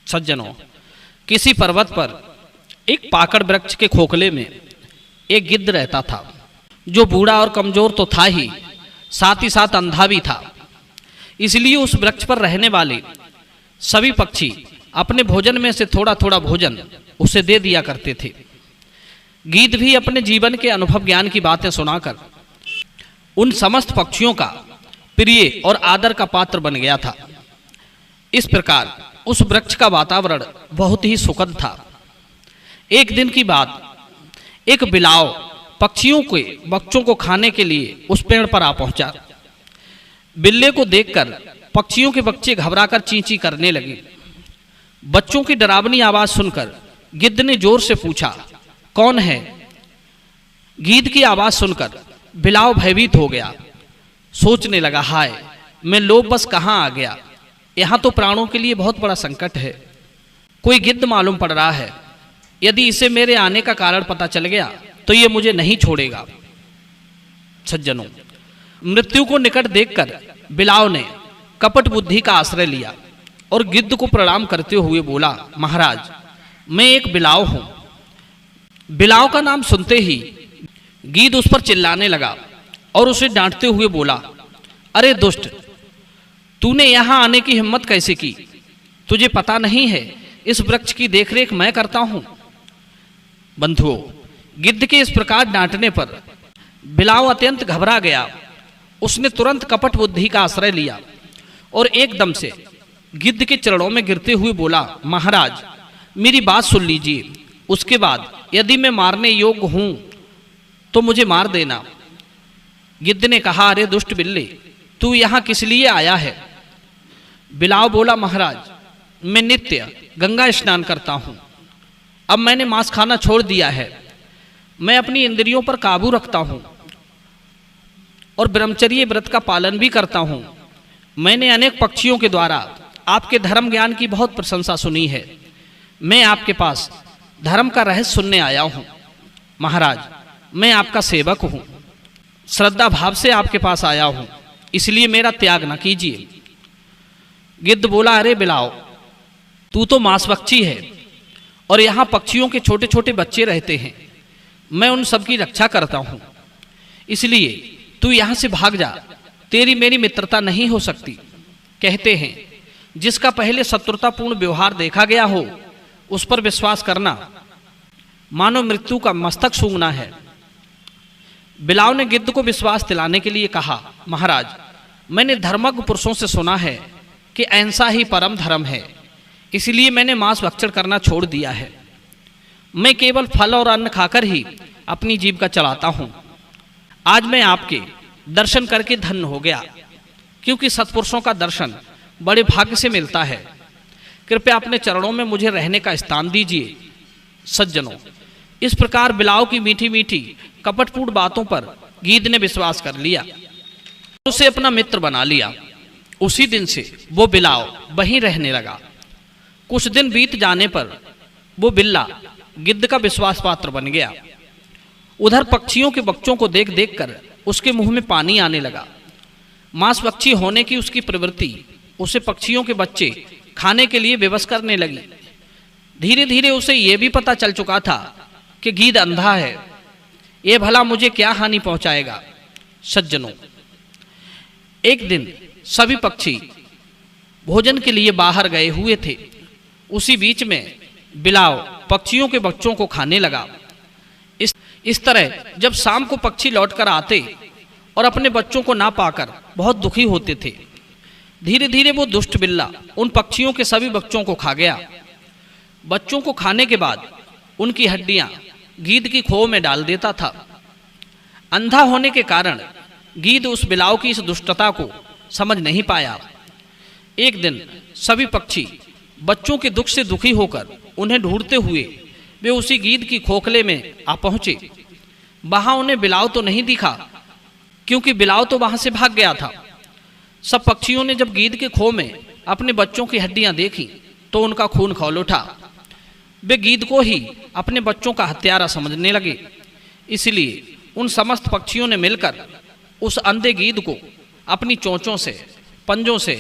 सज्जनों, किसी पर्वत पर एक पाकड़ वृक्ष के खोखले में एक गिद्ध रहता था, जो बूढ़ा और कमजोर तो था ही, साथ ही साथ अंधा भी था। इसलिए उस वृक्ष पर रहने वाले सभी पक्षी अपने भोजन में से थोड़ा थोड़ा भोजन उसे दे दिया करते थे। गिद्ध भी अपने जीवन के अनुभव ज्ञान की बातें सुनाकर उन समस्त पक्षियों का प्रिय और आदर का पात्र बन गया था। इस प्रकार उस वृक्ष का वातावरण बहुत ही सुखद था। एक दिन की बात, एक बिलाव पक्षियों के बच्चों को खाने के लिए उस पेड़ पर आ पहुंचा। बिल्ले को देखकर पक्षियों के बच्चे घबराकर चींची करने लगे। बच्चों की डरावनी आवाज सुनकर गिद्ध ने जोर से पूछा, कौन है? गिद्ध की आवाज सुनकर बिलाव भयभीत हो गया। सोचने लगा, हाय, मैं लोभवश कहाँ आ गया। यहाँ तो प्राणों के लिए बहुत बड़ा संकट है। कोई गिद्ध मालूम पड़ रहा है। यदि इसे मेरे आने का कारण पता चल गया तो ये मुझे नहीं छोड़ेगा। सज्जनों, मृत्यु को निकट देखकर बिलाव ने कपट बुद्धि का आश्रय लिया और गिद्ध को प्रणाम करते हुए बोला, महाराज, मैं एक बिलाव हूं। बिलाव का नाम सुनते ही गिद्ध उस पर चिल्लाने लगा और उसे डांटते हुए बोला, अरे दुष्ट, तूने यहां आने की हिम्मत कैसे की? तुझे पता नहीं है इस वृक्ष की देखरेख मैं करता हूं। बंधुओं, गिद्ध के इस प्रकार डांटने पर बिलाव अत्यंत घबरा गया। उसने तुरंत कपट बुद्धि का आश्रय लिया और एकदम से गिद्ध के चरणों में गिरते हुए बोला, महाराज, मेरी बात सुन लीजिए। उसके बाद यदि मैं मारने योग्य हूं तो मुझे मार देना। गिद्ध ने कहा, अरे दुष्ट बिल्ले, तू यहां किस लिए आया है? बिलाव बोला, महाराज, मैं नित्य गंगा स्नान करता हूं। अब मैंने मांस खाना छोड़ दिया है। मैं अपनी इंद्रियों पर काबू रखता हूं और ब्रह्मचर्य व्रत का पालन भी करता हूं। मैंने अनेक पक्षियों के द्वारा आपके धर्म ज्ञान की बहुत प्रशंसा सुनी है। मैं आपके पास धर्म का रहस्य सुनने आया हूं। महाराज, मैं आपका सेवक हूं, श्रद्धा भाव से आपके पास आया हूं, इसलिए मेरा त्याग न कीजिए। गिद्ध बोला, अरे बिलाव, तू तो मांसभक्षी है और यहाँ पक्षियों के छोटे छोटे बच्चे रहते हैं। मैं उन सब की रक्षा करता हूँ, इसलिए तू यहाँ से भाग जा। तेरी मेरी मित्रता नहीं हो सकती। कहते हैं, जिसका पहले शत्रुतापूर्ण व्यवहार देखा गया हो उस पर विश्वास करना मानो मृत्यु का मस्तक सूंघना है। बिलाव ने गिद्ध को विश्वास दिलाने के लिए कहा, महाराज, मैंने धर्मज्ञ पुरुषों से सुना है कि अहिंसा ही परम धर्म है, इसलिए मैंने मांस भक्षण करना छोड़ दिया है। मैं केवल फल और अन्न खाकर ही अपनी जीविका चलाता हूं। आज मैं आपके दर्शन करके धन्य हो गया, क्योंकि सत्पुरुषों का दर्शन बड़े भाग्य से मिलता है। कृपया अपने चरणों में मुझे रहने का स्थान दीजिए। सज्जनों, इस प्रकार बिलाव की मीठी मीठी कपटपूर्ण बातों पर गिद्ध ने विश्वास कर लिया, उसे अपना मित्र बना लिया। उसी दिन से वो बिलाव वहीं रहने लगा। कुछ दिन बीत जाने पर वो बिल्ला गिद्ध का विश्वास पात्र बन गया। उधर पक्षियों के बच्चों को देख देख कर उसके मुंह में पानी आने लगा। मांसभक्षी होने की उसकी प्रवृत्ति उसे पक्षियों के बच्चे खाने के लिए विवश करने लगी। धीरे धीरे उसे यह भी पता चल चुका था कि गिद्ध अंधा है। ये भला मुझे क्या हानि पहुंचाएगा। सज्जनों, एक दिन सभी पक्षी भोजन के लिए बाहर गए हुए थे। उसी बीच में बिलाव पक्षियों के बच्चों को खाने लगा। इस तरह जब शाम को पक्षी लौटकर आते और अपने बच्चों को ना पाकर बहुत दुखी होते थे, धीरे धीरे वो दुष्ट बिल्ला उन पक्षियों के सभी बच्चों को खा गया। बच्चों को खाने के बाद उनकी हड्डियां गिद्ध की खोह में डाल देता था। अंधा होने के कारण गिद्ध उस बिलाव की इस दुष्टता को समझ नहीं पाया। एक दिन सभी पक्षी बच्चों के दुख से दुखी होकर उन्हें ढूंढते हुए वे उसी गिद्ध की खोखले में आ पहुंचे। वहां उन्हें बिलाव तो नहीं दिखा, क्योंकि बिलाव तो वहां से भाग गया था। सब पक्षियों ने जब गिद्ध के खोह में अपने बच्चों की हड्डियां देखी तो उनका खून खौल उठा। वे गिद्ध को ही अपने बच्चों का हत्यारा समझने लगे। इसलिए उन समस्त पक्षियों ने मिलकर उस अंधे गिद्ध को अपनी चोंचों से, पंजों से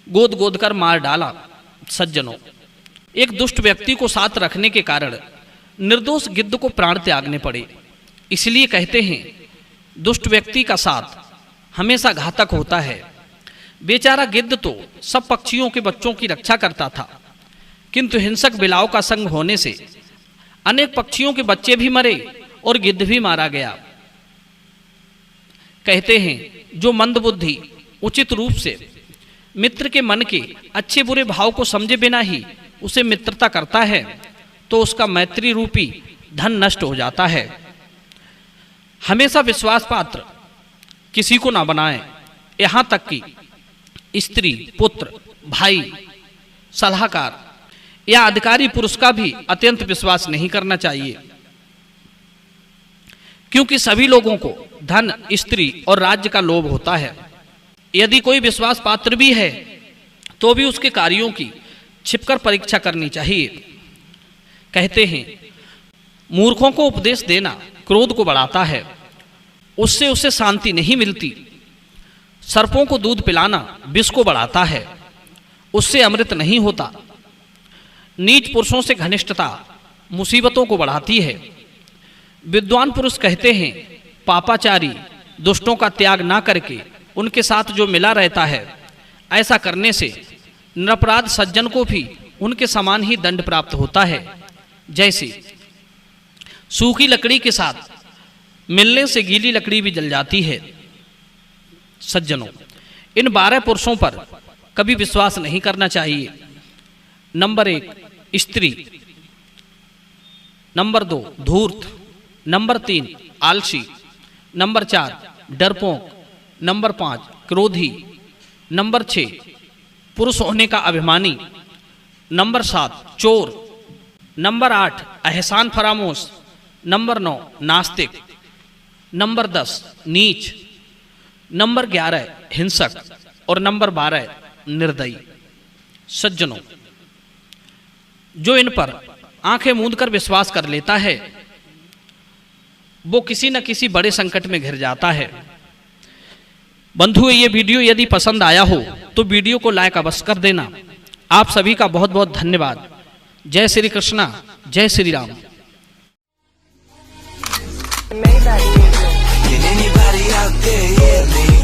गोद गोद कर मार डाला। सज्जनों, एक दुष्ट व्यक्ति को साथ रखने के कारण निर्दोष गिद्ध को प्राण त्यागने पड़े। इसलिए कहते हैं दुष्ट व्यक्ति का साथ हमेशा घातक होता है। बेचारा गिद्ध तो सब पक्षियों के बच्चों की रक्षा करता था, किंतु हिंसक बिलाव का संग होने से अनेक पक्षियों के बच्चे भी मरे और गिद्ध भी मारा गया। कहते हैं जो मंदबुद्धि उचित रूप से मित्र के मन के अच्छे बुरे भाव को समझे बिना ही उसे मित्रता करता है तो उसका मैत्री रूपी धन नष्ट हो जाता है। हमेशा विश्वास पात्र किसी को ना बनाएं, यहाँ तक कि स्त्री, पुत्र, भाई, सलाहकार या अधिकारी पुरुष का भी अत्यंत विश्वास नहीं करना चाहिए, क्योंकि सभी लोगों को धन, स्त्री और राज्य का लोभ होता है। यदि कोई विश्वास पात्र भी है तो भी उसके कार्यों की छिपकर परीक्षा करनी चाहिए। कहते हैं मूर्खों को उपदेश देना क्रोध को बढ़ाता है, उससे उसे शांति नहीं मिलती। सर्पों को दूध पिलाना विष को बढ़ाता है, उससे अमृत नहीं होता। नीच पुरुषों से घनिष्ठता मुसीबतों को बढ़ाती है। विद्वान पुरुष कहते हैं पापाचारी दुष्टों का त्याग ना करके उनके साथ जो मिला रहता है, ऐसा करने से निरपराध सज्जन को भी उनके समान ही दंड प्राप्त होता है। जैसे सूखी लकड़ी के साथ मिलने से गीली लकड़ी भी जल जाती है। सज्जनों, इन 12 पुरुषों पर कभी विश्वास नहीं करना चाहिए। नंबर 1 स्त्री, नंबर 2 धूर्त, नंबर 3 आलसी, नंबर 4 डरपोक, नंबर 5 क्रोधी, नंबर 6 पुरुष होने का अभिमानी, नंबर 7 चोर, नंबर 8 एहसान फरामोश, नंबर 9 नास्तिक, नंबर 10 नीच, नंबर 11 हिंसक और नंबर 12 निर्दयी। सज्जनों, जो इन पर आंखें मूंद कर विश्वास कर लेता है वो किसी न किसी बड़े संकट में घिर जाता है। बंधुओं, ये वीडियो यदि पसंद आया हो तो वीडियो को लाइक अवश्य कर देना। आप सभी का बहुत बहुत धन्यवाद। जय श्री कृष्णा, जय Shri Ram. Can anybody out there hear me?